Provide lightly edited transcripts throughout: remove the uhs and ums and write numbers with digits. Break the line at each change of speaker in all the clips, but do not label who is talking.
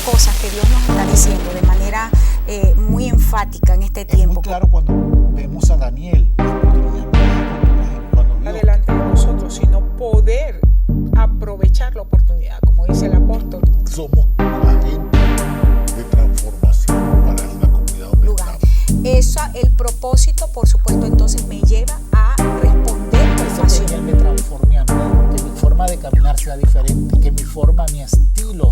cosas que Dios nos está diciendo de manera muy enfática en este tiempo.
Es muy claro cuando vemos a Daniel, cuando vio
adelante de nosotros, sino poder aprovechar la oportunidad, como dice el apóstol.
somos agentes de transformación para la comunidad donde
Lugar.
estamos.
El propósito, por supuesto, entonces me lleva a responder con
Ese
pasión.
Daniel me transformé a mí, que mi forma de caminar sea diferente, que mi forma, mi estilo.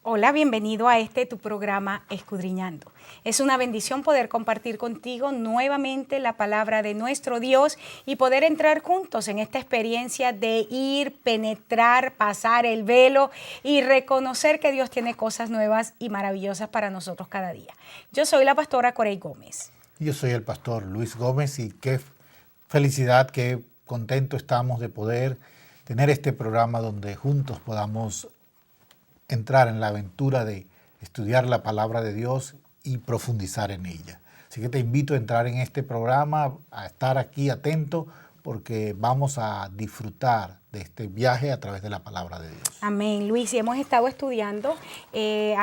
Hola, bienvenido a tu programa Escudriñando. Es una bendición poder compartir contigo nuevamente la palabra de nuestro Dios y poder entrar juntos en esta experiencia de ir, penetrar, pasar el velo y reconocer que Dios tiene cosas nuevas y maravillosas para nosotros cada día. Yo soy la pastora Corey Gómez.
Yo soy el pastor Luis Gómez y qué felicidad, qué contento estamos de poder tener este programa donde juntos podamos entrar en la aventura de estudiar la palabra de Dios y profundizar en ella. Así que te invito a entrar en este programa, a estar aquí atento, porque vamos a disfrutar de este viaje a través de la palabra de Dios.
Amén, Luis. Y hemos estado estudiando,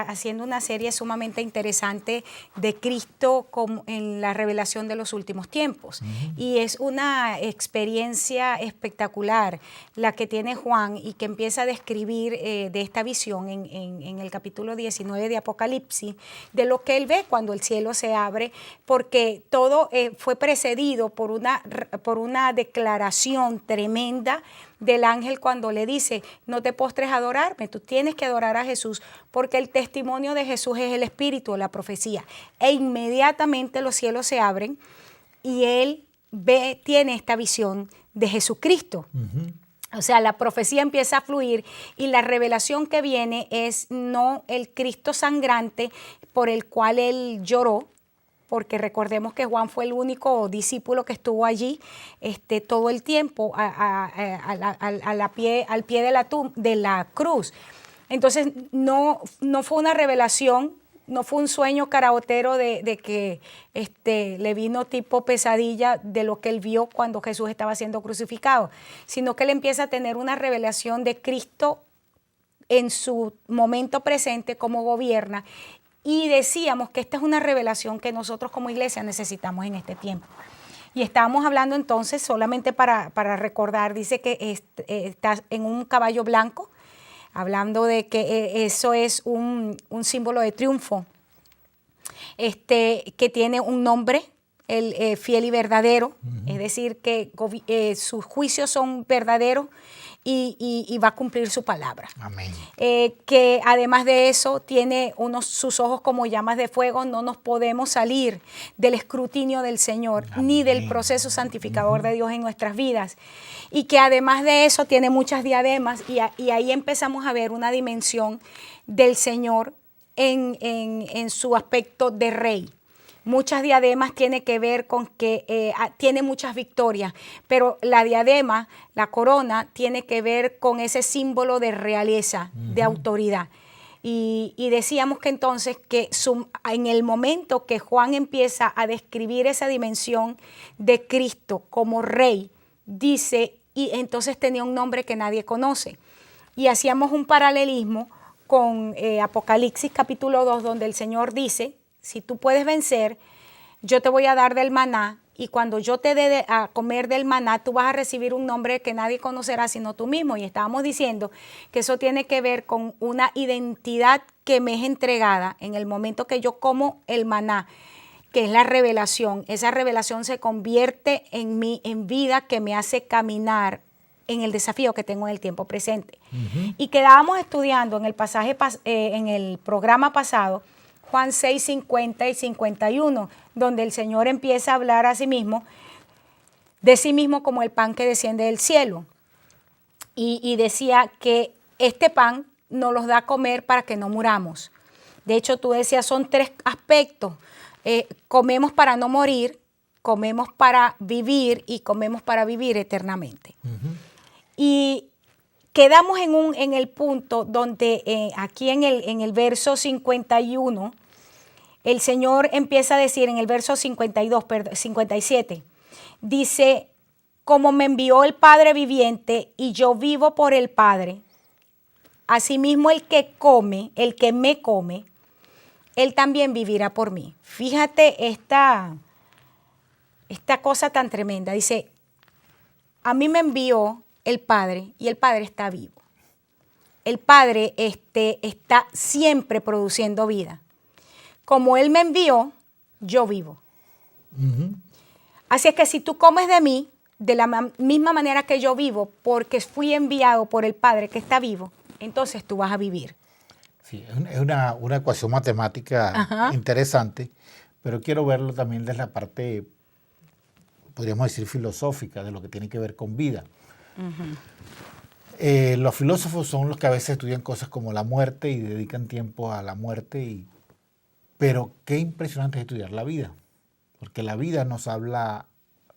haciendo una serie sumamente interesante de Cristo en la revelación de los últimos tiempos. Y es una experiencia espectacular la que tiene Juan y que empieza a describir de esta visión en el capítulo 19 de Apocalipsis, de lo que él ve cuando el cielo se abre, porque todo fue precedido por una declaración tremenda del ángel cuando le dice: no te postres a adorarme, tú tienes que adorar a Jesús, porque el testimonio de Jesús es el espíritu, la profecía. E inmediatamente los cielos se abren y él tiene esta visión de Jesucristo. O sea, la profecía empieza a fluir y la revelación que viene es no el Cristo sangrante por el cual él lloró, porque recordemos que Juan fue el único discípulo que estuvo allí todo el tiempo al pie de la cruz. Entonces no fue una revelación, no fue un sueño caraotero de que le vino tipo pesadilla de lo que él vio cuando Jesús estaba siendo crucificado, sino que él empieza a tener una revelación de Cristo en su momento presente, cómo gobierna. Y decíamos que esta es una revelación que nosotros como iglesia necesitamos en este tiempo. Y estábamos hablando entonces, solamente para recordar, dice que está en un caballo blanco, hablando de que eso es un símbolo de triunfo, que tiene un nombre, el fiel y verdadero, es decir, que sus juicios son verdaderos y va a cumplir su palabra.
Amén.
Que además de eso tiene sus ojos como llamas de fuego. No nos podemos salir del escrutinio del Señor. Amén. Ni del proceso santificador de Dios en nuestras vidas. Y que además de eso tiene muchas diademas y ahí empezamos a ver una dimensión del Señor en su aspecto de rey. Muchas diademas tiene que ver con que tiene muchas victorias, pero la diadema, la corona, tiene que ver con ese símbolo de realeza, de autoridad. Y decíamos que entonces que en el momento que Juan empieza a describir esa dimensión de Cristo como rey, dice, y entonces tenía un nombre que nadie conoce. Y hacíamos un paralelismo con Apocalipsis capítulo 2, donde el Señor dice: si tú puedes vencer, yo te voy a dar del maná, y cuando yo te dé a comer del maná, tú vas a recibir un nombre que nadie conocerá sino tú mismo. Y estábamos diciendo que eso tiene que ver con una identidad que me es entregada en el momento que yo como el maná, que es la revelación. Esa revelación se convierte en mí, en vida, que me hace caminar en el desafío que tengo en el tiempo presente. Y quedábamos estudiando en el pasaje, en el programa pasado, Juan 6, 50 y 51, donde el Señor empieza a hablar a sí mismo, de sí mismo como el pan que desciende del cielo. Y decía que este pan nos los da a comer para que no muramos. De hecho, tú decías, son tres aspectos. Comemos para no morir, comemos para vivir y comemos para vivir eternamente. Y quedamos en el punto donde aquí en el verso 51, el Señor empieza a decir en el verso 57, dice: como me envió el Padre viviente y yo vivo por el Padre, asimismo el que me come, él también vivirá por mí. Fíjate esta cosa tan tremenda. Dice, a mí me envió el Padre y el Padre está vivo. El Padre está siempre produciendo vida. Como Él me envió, yo vivo.
Ujú.
Así es que si tú comes de mí, de la misma manera que yo vivo, porque fui enviado por el Padre que está vivo, entonces tú vas a vivir.
Sí, es una ecuación matemática
Ajá.
interesante, pero quiero verlo también desde la parte, podríamos decir, filosófica, de lo que tiene que ver con vida. Los filósofos son los que a veces estudian cosas como la muerte y dedican tiempo a la muerte, pero qué impresionante es estudiar la vida, porque la vida nos habla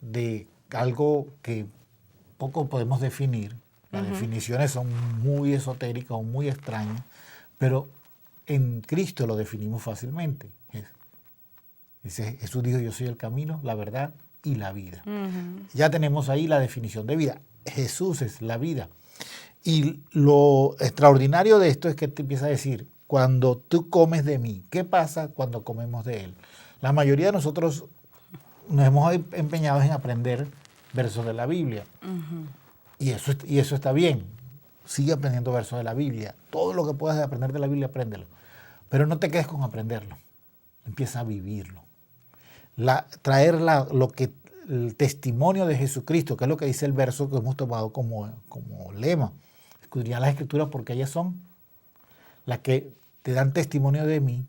de algo que poco podemos definir. Las definiciones son muy esotéricas o muy extrañas, pero en Cristo lo definimos fácilmente. Jesús dijo, yo soy el camino, la verdad y la vida. Ya tenemos ahí la definición de vida. Jesús es la vida. Y lo extraordinario de esto es que te empieza a decir, cuando tú comes de mí, ¿qué pasa cuando comemos de Él? La mayoría de nosotros nos hemos empeñado en aprender versos de la Biblia. Y eso está bien. Sigue aprendiendo versos de la Biblia. Todo lo que puedas aprender de la Biblia, apréndelo. Pero no te quedes con aprenderlo. Empieza a vivirlo. Traer el testimonio de Jesucristo, que es lo que dice el verso que hemos tomado como lema. Escudriñad las Escrituras porque ellas son las que te dan testimonio de mí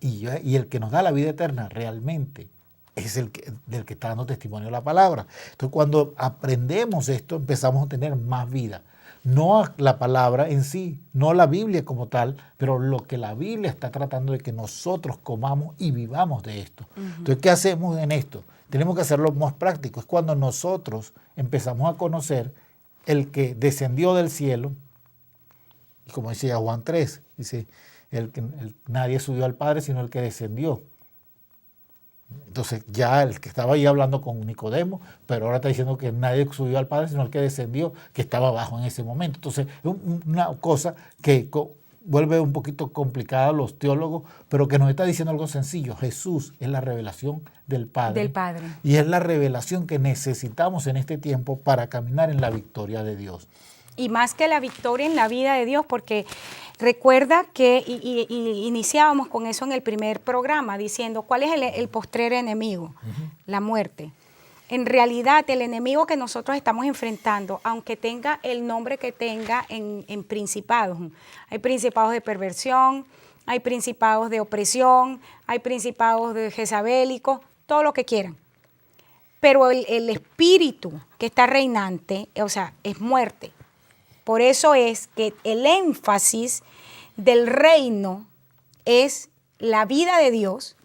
y el que nos da la vida eterna realmente es del que está dando testimonio de la palabra. Entonces, cuando aprendemos esto, empezamos a tener más vida. No la palabra en sí, no la Biblia como tal, pero lo que la Biblia está tratando de que nosotros comamos y vivamos de esto. Entonces, ¿qué hacemos en esto? Tenemos que hacerlo más práctico. Es cuando nosotros empezamos a conocer el que descendió del cielo, y como decía Juan 3, dice, nadie subió al Padre sino el que descendió. Entonces ya el que estaba ahí hablando con Nicodemo, pero ahora está diciendo que nadie subió al Padre sino el que descendió, que estaba abajo en ese momento. Entonces es una cosa que vuelve un poquito complicada a los teólogos, pero que nos está diciendo algo sencillo. Jesús es la revelación del Padre.
Del Padre.
Y es la revelación que necesitamos en este tiempo para caminar en la victoria de Dios.
Y más que la victoria en la vida de Dios, porque recuerda que iniciábamos con eso en el primer programa, diciendo cuál es el postrer enemigo, la muerte. En realidad, el enemigo que nosotros estamos enfrentando, aunque tenga el nombre que tenga en principados, hay principados de perversión, hay principados de opresión, hay principados de jezabélicos, todo lo que quieran. Pero el espíritu que está reinante, o sea, es muerte. Por eso es que el énfasis del reino es la vida de Dios.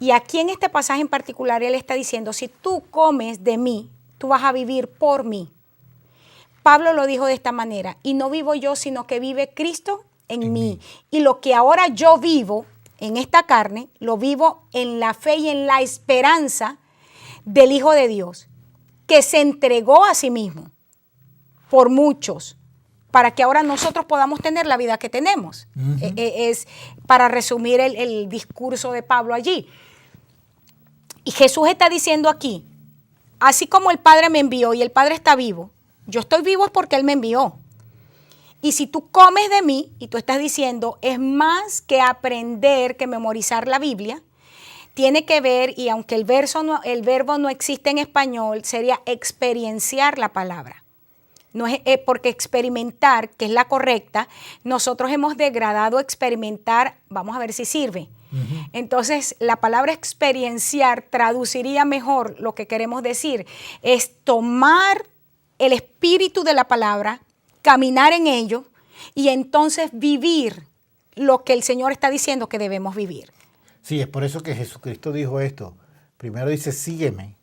Y aquí en este pasaje en particular él está diciendo, si tú comes de mí, tú vas a vivir por mí. Pablo lo dijo de esta manera, y no vivo yo, sino que vive Cristo en mí. Y lo que ahora yo vivo en esta carne, lo vivo en la fe y en la esperanza del Hijo de Dios, que se entregó a sí mismo por muchos, para que ahora nosotros podamos tener la vida que tenemos. Es para resumir el discurso de Pablo allí. Y Jesús está diciendo aquí, así como el Padre me envió y el Padre está vivo, yo estoy vivo es porque Él me envió. Y si tú comes de mí, y tú estás diciendo, es más que aprender, que memorizar la Biblia, tiene que ver, y aunque el verbo no existe en español, sería experienciar la palabra. No es porque experimentar, que es la correcta, nosotros hemos degradado experimentar, vamos a ver si sirve. Entonces, la palabra experienciar traduciría mejor lo que queremos decir, es tomar el espíritu de la palabra, caminar en ello y entonces vivir lo que el Señor está diciendo que debemos vivir.
Sí, es por eso que Jesucristo dijo esto. Primero dice, sígueme,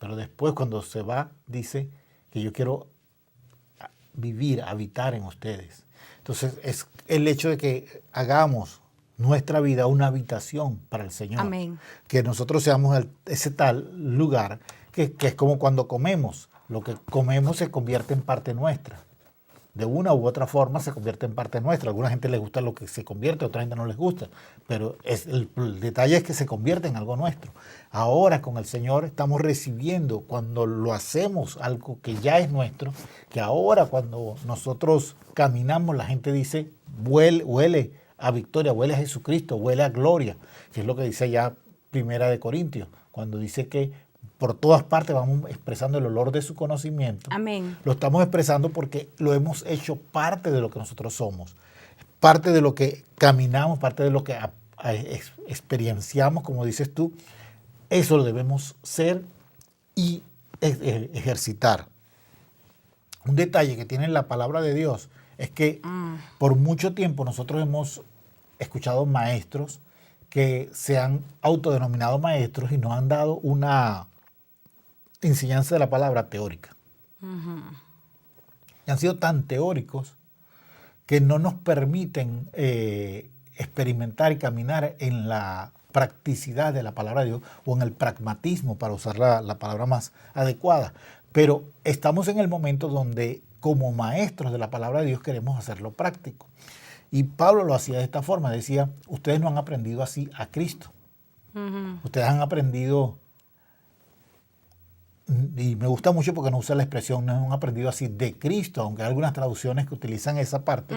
pero después cuando se va, dice que yo quiero vivir, habitar en ustedes. Entonces, es el hecho de que hagamos nuestra vida una habitación para el Señor.
Amén.
Que nosotros seamos ese tal lugar que es como cuando comemos. Lo que comemos se convierte en parte nuestra. De una u otra forma se convierte en parte nuestra. A alguna gente les gusta lo que se convierte, a otra gente no les gusta. Pero el detalle es que se convierte en algo nuestro. Ahora con el Señor estamos recibiendo, cuando lo hacemos, algo que ya es nuestro, que ahora cuando nosotros caminamos, la gente dice, huele a victoria, huele a Jesucristo, huele a gloria, que es lo que dice ya Primera de Corintios, cuando dice que por todas partes vamos expresando el olor de su conocimiento.
Amén.
Lo estamos expresando porque lo hemos hecho parte de lo que nosotros somos, parte de lo que caminamos, parte de lo que experienciamos, como dices tú. Eso lo debemos ser y ejercitar. Un detalle que tiene la palabra de Dios es que por mucho tiempo nosotros hemos escuchado maestros que se han autodenominado maestros y nos han dado una enseñanza de la palabra teórica. Y han sido tan teóricos que no nos permiten experimentar y caminar en la practicidad de la palabra de Dios o en el pragmatismo, para usar la palabra más adecuada. Pero estamos en el momento donde como maestros de la palabra de Dios queremos hacerlo práctico. Y Pablo lo hacía de esta forma, decía, ustedes no han aprendido así a Cristo. Ustedes han aprendido, y me gusta mucho porque no usa la expresión, no han aprendido así de Cristo, aunque hay algunas traducciones que utilizan esa parte.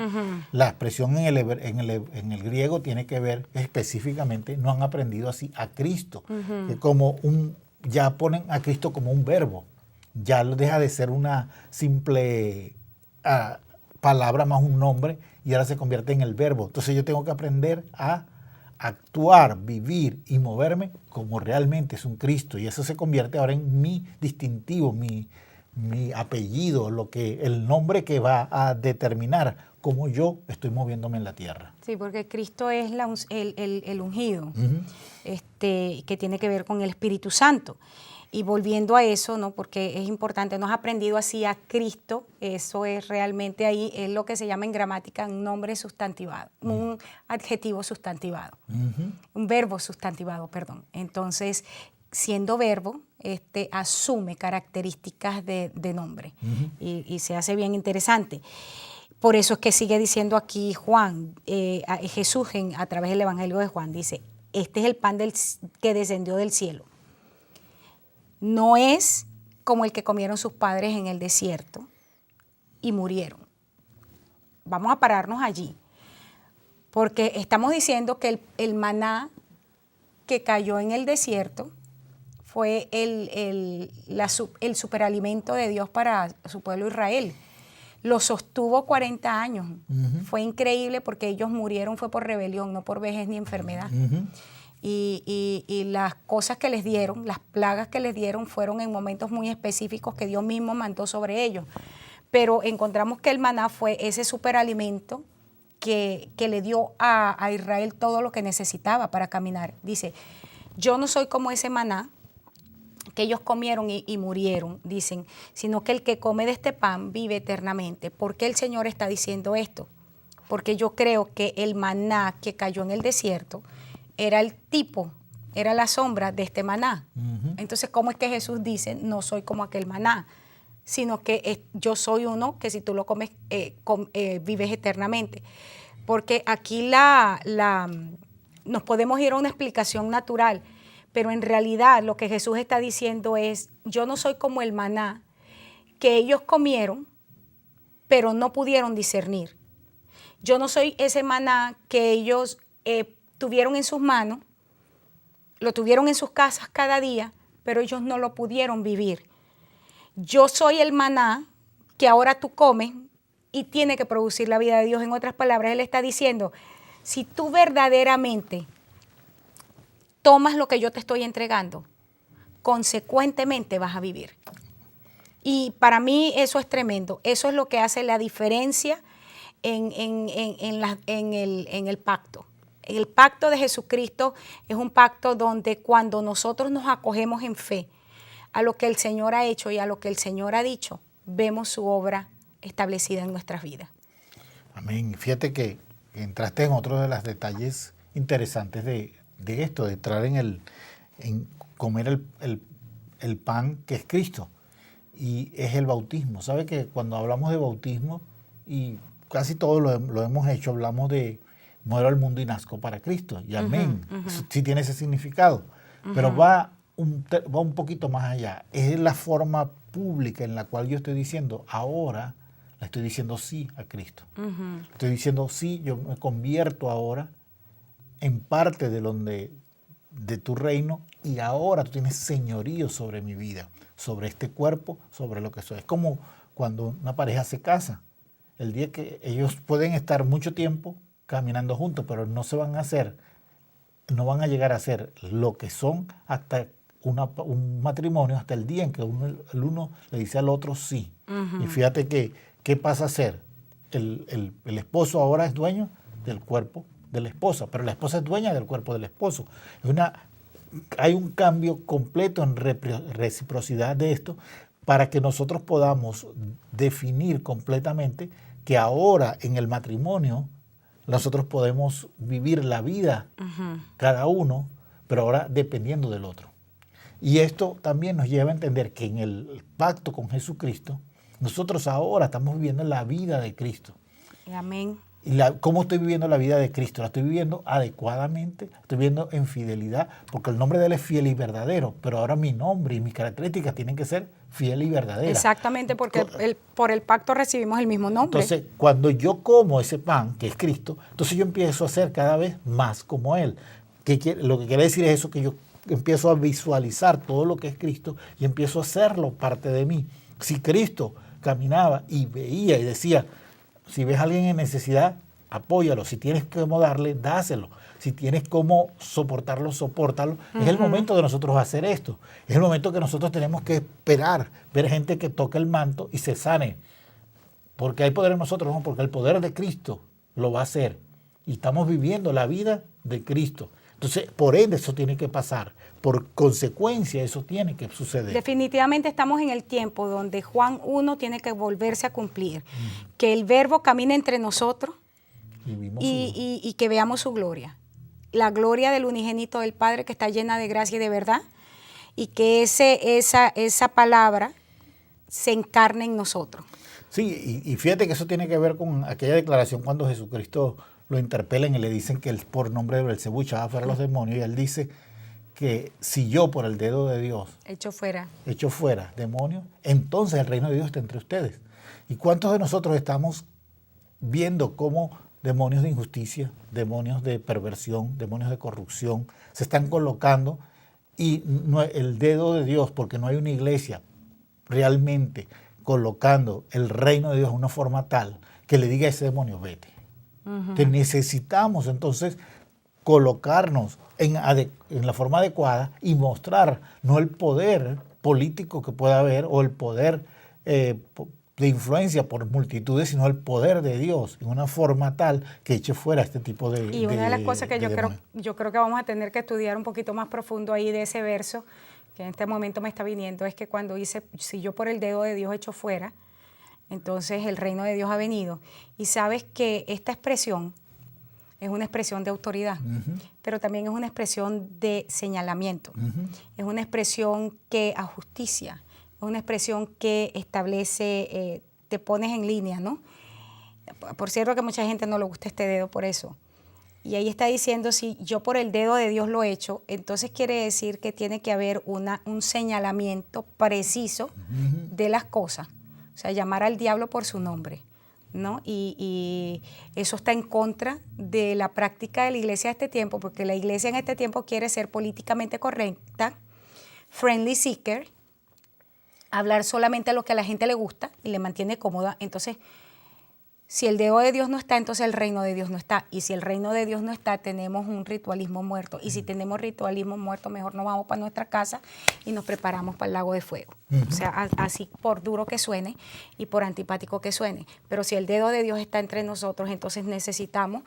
La expresión en el griego tiene que ver específicamente, no han aprendido así a Cristo. Que ya ponen a Cristo como un verbo, ya deja de ser una simple palabra más un nombre y ahora se convierte en el verbo. Entonces yo tengo que aprender a actuar, vivir y moverme como realmente es un Cristo. Y eso se convierte ahora en mi distintivo, mi apellido, el nombre que va a determinar cómo yo estoy moviéndome en la tierra.
Sí, porque Cristo es el ungido, que tiene que ver con el Espíritu Santo. Y volviendo a eso, ¿no? Porque es importante, no has aprendido así a Cristo, eso es realmente ahí, es lo que se llama en gramática un nombre sustantivado, un adjetivo sustantivado, un verbo sustantivado, perdón. Entonces, siendo verbo, asume características de nombre y se hace bien interesante. Por eso es que sigue diciendo aquí Juan, Jesús a través del Evangelio de Juan, dice, este es el pan que descendió del cielo. No es como el que comieron sus padres en el desierto y murieron. Vamos a pararnos allí, porque estamos diciendo que el maná que cayó en el desierto fue el superalimento de Dios para su pueblo Israel. Lo sostuvo 40 años. Fue increíble porque ellos murieron fue por rebelión, no por vejez ni enfermedad. Y las cosas que les dieron, las plagas que les dieron fueron en momentos muy específicos que Dios mismo mandó sobre ellos. Pero encontramos que el maná fue ese superalimento que le dio a Israel todo lo que necesitaba para caminar. Dice, yo no soy como ese maná que ellos comieron y murieron, dicen, sino que el que come de este pan vive eternamente. ¿Por qué el Señor está diciendo esto? Porque yo creo que el maná que cayó en el desierto era el tipo, era la sombra de este maná. Entonces, ¿cómo es que Jesús dice, no soy como aquel maná? Sino que yo soy uno que si tú lo comes, vives eternamente. Porque aquí nos podemos ir a una explicación natural, pero en realidad lo que Jesús está diciendo es, yo no soy como el maná que ellos comieron, pero no pudieron discernir. Yo no soy ese maná que ellos tuvieron en sus manos, lo tuvieron en sus casas cada día, pero ellos no lo pudieron vivir. Yo soy el maná que ahora tú comes y tiene que producir la vida de Dios. En otras palabras, Él está diciendo, si tú verdaderamente tomas lo que yo te estoy entregando, consecuentemente vas a vivir. Y para mí eso es tremendo. Eso es lo que hace la diferencia en el pacto. El pacto de Jesucristo es un pacto donde cuando nosotros nos acogemos en fe a lo que el Señor ha hecho y a lo que el Señor ha dicho, vemos su obra establecida en nuestras vidas.
Amén. Fíjate que entraste en otro de los detalles interesantes de esto, de entrar en comer el pan que es Cristo y es el bautismo. ¿Sabe que cuando hablamos de bautismo, y casi todos lo hemos hecho, hablamos de muero al mundo y nazco para Cristo, y amén, eso sí tiene ese significado, pero va un poquito más allá. Es la forma pública en la cual yo estoy diciendo, ahora le estoy diciendo sí a Cristo. Estoy diciendo sí, yo me convierto ahora en parte de tu reino, y ahora tú tienes señorío sobre mi vida, sobre este cuerpo, sobre lo que soy. Es como cuando una pareja se casa. El día que ellos pueden estar mucho tiempo caminando juntos, pero no van a llegar a ser lo que son hasta un matrimonio, hasta el día en que el uno le dice al otro sí. Y fíjate que, ¿qué pasa a ser? El esposo ahora es dueño del cuerpo de la esposa, pero la esposa es dueña del cuerpo del esposo. Hay un cambio completo en reciprocidad de esto, para que nosotros podamos definir completamente que ahora en el matrimonio nosotros podemos vivir la vida cada uno, pero ahora dependiendo del otro. Y esto también nos lleva a entender que en el pacto con Jesucristo, nosotros ahora estamos viviendo la vida de Cristo.
Amén.
¿Y cómo estoy viviendo la vida de Cristo? La estoy viviendo adecuadamente, estoy viviendo en fidelidad, porque el nombre de Él es fiel y verdadero, pero ahora mi nombre y mis características tienen que ser fiel y verdadera.
Exactamente, porque por el pacto recibimos el mismo nombre.
Entonces, cuando yo como ese pan, que es Cristo, entonces yo empiezo a ser cada vez más como Él. Lo que quiere decir es eso, que yo empiezo a visualizar todo lo que es Cristo y empiezo a hacerlo parte de mí. Si Cristo caminaba y veía y decía, si ves a alguien en necesidad, apóyalo. Si tienes cómo darle, dáselo. Si tienes cómo soportarlo, sopórtalo. Es el momento de nosotros hacer esto. Es el momento que nosotros tenemos que esperar, ver gente que toque el manto y se sane. Porque hay poder en nosotros, no, porque el poder de Cristo lo va a hacer. Y estamos viviendo la vida de Cristo. Entonces, por ende, eso tiene que pasar. Por consecuencia, eso tiene que suceder.
Definitivamente estamos en el tiempo donde Juan 1 tiene que volverse a cumplir. Que el verbo camine entre nosotros y que veamos su gloria. La gloria del unigénito del Padre, que está llena de gracia y de verdad. Y que esa palabra se encarne en nosotros.
Sí, y fíjate que eso tiene que ver con aquella declaración cuando Jesucristo lo interpelan y le dicen que él por nombre de Belcebú echaba fuera a los demonios, y él dice que si yo por el dedo de Dios
echo fuera
demonios, entonces el reino de Dios está entre ustedes. ¿Y cuántos de nosotros estamos viendo cómo demonios de injusticia, demonios de perversión, demonios de corrupción se están colocando, y el dedo de Dios, porque no hay una iglesia realmente colocando el reino de Dios de una forma tal que le diga a ese demonio, vete? Te necesitamos entonces colocarnos en la forma adecuada y mostrar no el poder político que pueda haber o el poder de influencia por multitudes, sino el poder de Dios en una forma tal que eche fuera este tipo de
Y una de las cosas que yo creo que vamos a tener que estudiar un poquito más profundo ahí de ese verso, que en este momento me está viniendo, es que cuando dice, si yo por el dedo de Dios echo fuera, entonces el reino de Dios ha venido. Y sabes que esta expresión es una expresión de autoridad, pero también es una expresión de señalamiento. Es una expresión que ajusticia, es una expresión que establece, te pones en línea, ¿no? Por cierto que a mucha gente no le gusta este dedo por eso. Y ahí está diciendo, si yo por el dedo de Dios lo he hecho, entonces quiere decir que tiene que haber un señalamiento preciso de las cosas. O sea, llamar al diablo por su nombre, ¿no? Y eso está en contra de la práctica de la iglesia de este tiempo, porque la iglesia en este tiempo quiere ser políticamente correcta, friendly seeker, hablar solamente a lo que a la gente le gusta y le mantiene cómoda. Entonces, si el dedo de Dios no está, entonces el reino de Dios no está. Y si el reino de Dios no está, tenemos un ritualismo muerto. Y si tenemos ritualismo muerto, mejor nos vamos para nuestra casa y nos preparamos para el lago de fuego. O sea, así por duro que suene y por antipático que suene. Pero si el dedo de Dios está entre nosotros, entonces necesitamos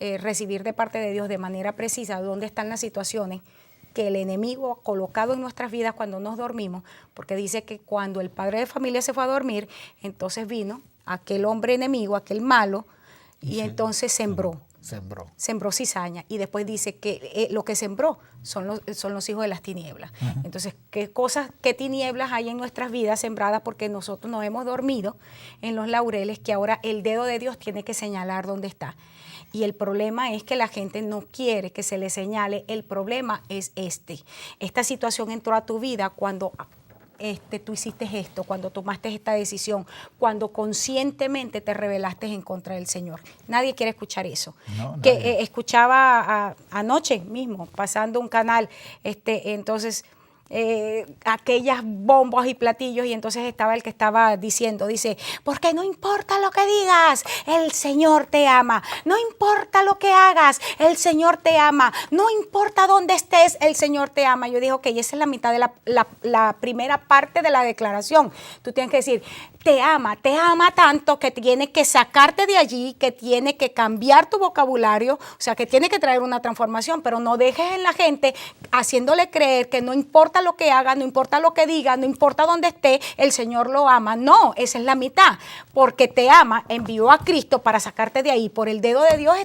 recibir de parte de Dios de manera precisa dónde están las situaciones que el enemigo ha colocado en nuestras vidas cuando nos dormimos. Porque dice que cuando el padre de familia se fue a dormir, entonces vino aquel hombre enemigo, aquel malo, y entonces sembró
Sembró
cizaña. Y después dice que lo que sembró son los hijos de las tinieblas.
Ujú.
Entonces, ¿qué tinieblas hay en nuestras vidas sembradas? Porque nosotros nos hemos dormido en los laureles, que ahora el dedo de Dios tiene que señalar dónde está. Y el problema es que la gente no quiere que se le señale. El problema es esta situación entró a tu vida cuando tú hiciste esto, cuando tomaste esta decisión, cuando conscientemente te rebelaste en contra del Señor. Nadie quiere escuchar eso.
No,
Que escuchaba anoche mismo, pasando un canal, entonces aquellas bombas y platillos, y entonces estaba el que estaba diciendo, dice, porque no importa lo que digas, el Señor te ama, no importa lo que hagas, el Señor te ama, no importa dónde estés, el Señor te ama. Yo dije, ok, esa es la mitad de la primera parte de la declaración. Tú tienes que decir, te ama tanto que tiene que sacarte de allí, que tiene que cambiar tu vocabulario, o sea, que tiene que traer una transformación, pero no dejes en la gente haciéndole creer que no importa lo que haga, no importa lo que diga, no importa dónde esté, el Señor lo ama. No, esa es la mitad, porque te ama, envió a Cristo para sacarte de ahí, por el dedo de Dios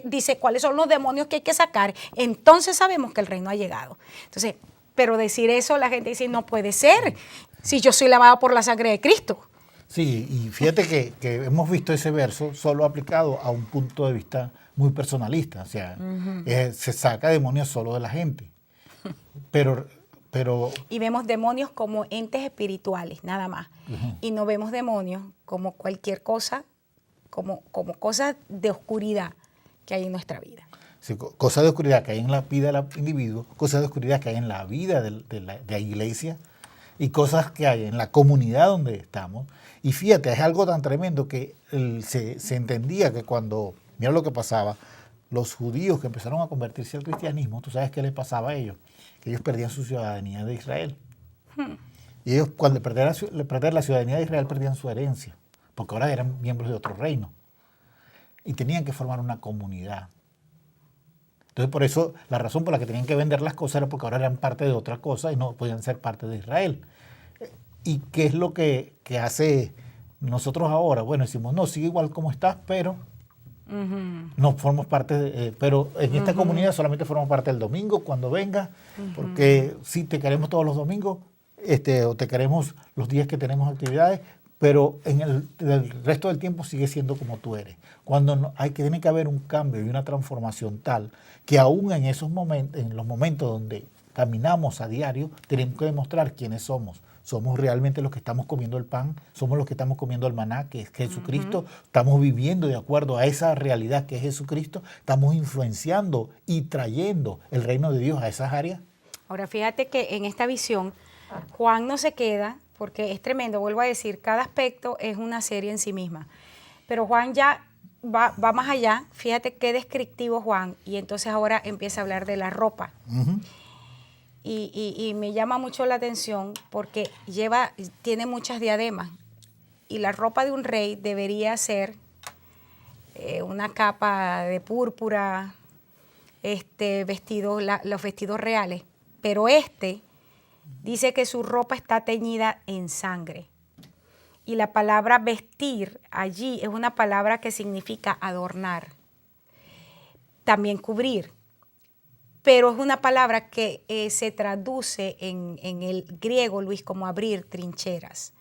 dice cuáles son los demonios que hay que sacar, entonces sabemos que el reino ha llegado. Entonces, pero decir eso, la gente dice, no puede ser, si yo soy lavada por la sangre de Cristo.
Sí, y fíjate que hemos visto ese verso solo aplicado a un punto de vista muy personalista, o sea, se saca demonios solo de la gente, pero
y vemos demonios como entes espirituales, nada más, y no vemos demonios como cualquier cosa, como cosas de oscuridad que hay en nuestra vida.
sí, cosas de oscuridad que hay en la vida del individuo, cosas de oscuridad que hay en la vida de la iglesia, y cosas que hay en la comunidad donde estamos. Y fíjate, es algo tan tremendo que se entendía que cuando, mira lo que pasaba, los judíos que empezaron a convertirse al cristianismo, ¿tú sabes qué les pasaba a ellos? Que ellos perdían su ciudadanía de Israel. Y ellos, cuando perder la ciudadanía de Israel, perdían su herencia, porque ahora eran miembros de otro reino. Y tenían que formar una comunidad. Entonces, por eso, la razón por la que tenían que vender las cosas era porque ahora eran parte de otra cosa y no podían ser parte de Israel. ¿Y qué es lo que hace nosotros ahora? Bueno, decimos, no, sigue igual como estás, pero no formamos parte, pero en esta comunidad solamente formamos parte el domingo cuando venga, porque sí, te queremos todos los domingos, o te queremos los días que tenemos actividades, pero en el resto del tiempo sigue siendo como tú eres. Cuando tiene que haber un cambio y una transformación tal que aún en esos momentos, en los momentos donde caminamos a diario, tenemos que demostrar quiénes somos. Somos realmente los que estamos comiendo el pan, somos los que estamos comiendo el maná, que es Jesucristo, estamos viviendo de acuerdo a esa realidad que es Jesucristo, estamos influenciando y trayendo el reino de Dios a esas áreas.
Ahora, fíjate que en esta visión, Juan no se queda, porque es tremendo, vuelvo a decir, cada aspecto es una serie en sí misma, pero Juan ya va más allá, fíjate qué descriptivo Juan, y entonces ahora empieza a hablar de la ropa. Y me llama mucho la atención porque tiene muchas diademas, y la ropa de un rey debería ser una capa de púrpura, los vestidos reales, pero dice que su ropa está teñida en sangre. Y la palabra vestir allí es una palabra que significa adornar, también cubrir. Pero es una palabra que se traduce en el griego, Luis, como abrir trincheras.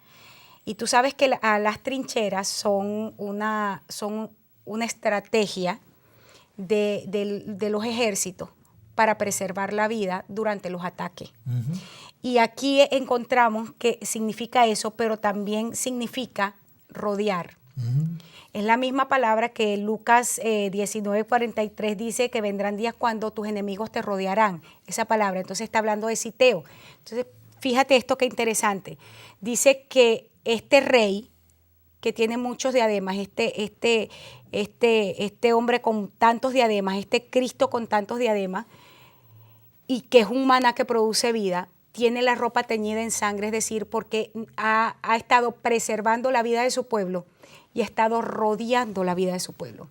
Y tú sabes que las trincheras son una estrategia de los ejércitos para preservar la vida durante los ataques. Y aquí encontramos que significa eso, pero también significa rodear. Es la misma palabra que Lucas 19:43 dice que vendrán días cuando tus enemigos te rodearán. Esa palabra, entonces está hablando de siteo. Entonces, fíjate esto qué interesante. Dice que este rey, que tiene muchos diademas, este hombre con tantos diademas, este Cristo con tantos diademas, y que es un maná que produce vida, tiene la ropa teñida en sangre, es decir, porque ha estado preservando la vida de su pueblo y ha estado rodeando la vida de su pueblo.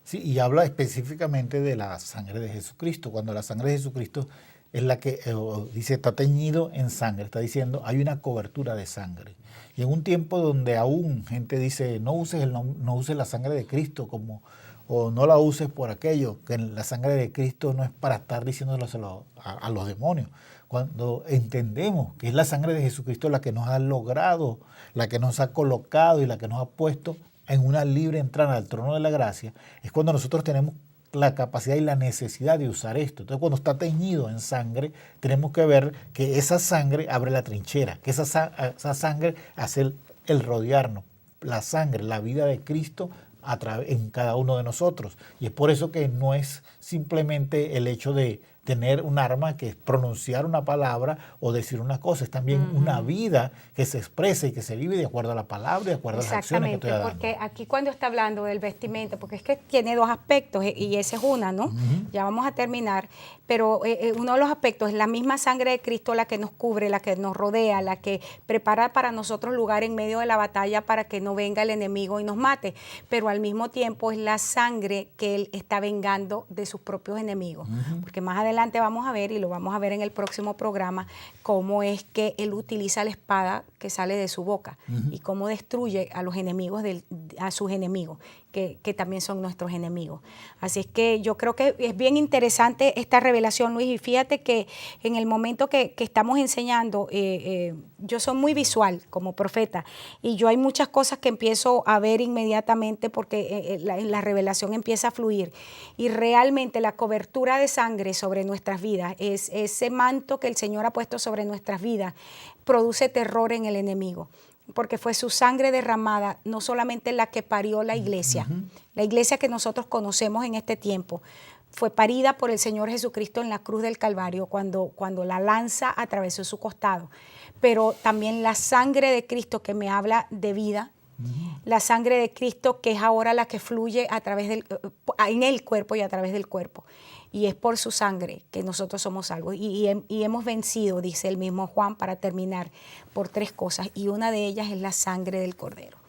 Sí, y habla específicamente de la sangre de Jesucristo. Cuando la sangre de Jesucristo es la que dice está teñido en sangre, está diciendo hay una cobertura de sangre. Y en un tiempo donde aún gente dice no uses la sangre de Cristo o no la uses por aquello, que la sangre de Cristo no es para estar diciéndolo a los demonios. Cuando entendemos que es la sangre de Jesucristo la que nos ha logrado, la que nos ha colocado y la que nos ha puesto en una libre entrada al trono de la gracia, es cuando nosotros tenemos la capacidad y la necesidad de usar esto. Entonces, cuando está teñido en sangre, tenemos que ver que esa sangre abre la trinchera, que esa sangre hace el rodearnos, la sangre, la vida de Cristo en cada uno de nosotros. Y es por eso que no es simplemente el hecho de tener un arma, que es pronunciar una palabra o decir una cosa, es también una vida que se expresa y que se vive de acuerdo a la palabra, de acuerdo a las acciones que estoy dando.
Porque aquí cuando está hablando del vestimenta, porque es que tiene dos aspectos y ese es una, ¿no? Ya vamos a terminar, pero uno de los aspectos es la misma sangre de Cristo la que nos cubre, la que nos rodea, la que prepara para nosotros lugar en medio de la batalla para que no venga el enemigo y nos mate, pero al mismo tiempo es la sangre que Él está vengando de sus propios enemigos, porque más adelante vamos a ver, y lo vamos a ver en el próximo programa, cómo es que Él utiliza la espada que sale de su boca y cómo destruye a los enemigos, a sus enemigos, que también son nuestros enemigos. Así es que yo creo que es bien interesante esta revelación, Luis, y fíjate que en el momento que estamos enseñando, yo soy muy visual como profeta, y yo hay muchas cosas que empiezo a ver inmediatamente porque la revelación empieza a fluir, y realmente la cobertura de sangre sobre nuestras vidas, es ese manto que el Señor ha puesto sobre nuestras vidas, produce terror en el enemigo, porque fue su sangre derramada, no solamente la que parió la iglesia que nosotros conocemos en este tiempo, fue parida por el Señor Jesucristo en la cruz del Calvario cuando la lanza atravesó su costado, pero también la sangre de Cristo que me habla de vida, la sangre de Cristo que es ahora la que fluye en el cuerpo y a través del cuerpo. Y es por su sangre que nosotros somos salvos. Y hemos vencido, dice el mismo Juan, para terminar, por 3 cosas. Y una de ellas es la sangre del Cordero.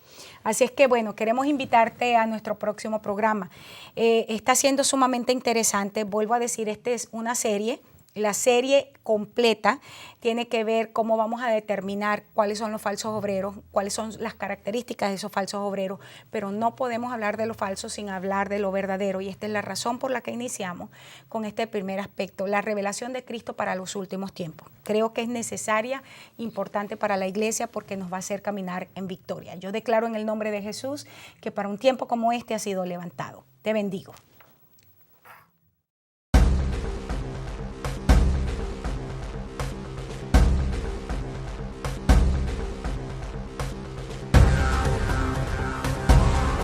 Así es que, bueno, queremos invitarte a nuestro próximo programa. Está siendo sumamente interesante. Vuelvo a decir, esta es una serie. La serie completa tiene que ver cómo vamos a determinar cuáles son los falsos obreros, cuáles son las características de esos falsos obreros, pero no podemos hablar de lo falso sin hablar de lo verdadero, y esta es la razón por la que iniciamos con este primer aspecto, la revelación de Cristo para los últimos tiempos. Creo que es necesaria, importante para la iglesia, porque nos va a hacer caminar en victoria. Yo declaro en el nombre de Jesús que para un tiempo como este ha sido levantado. Te bendigo.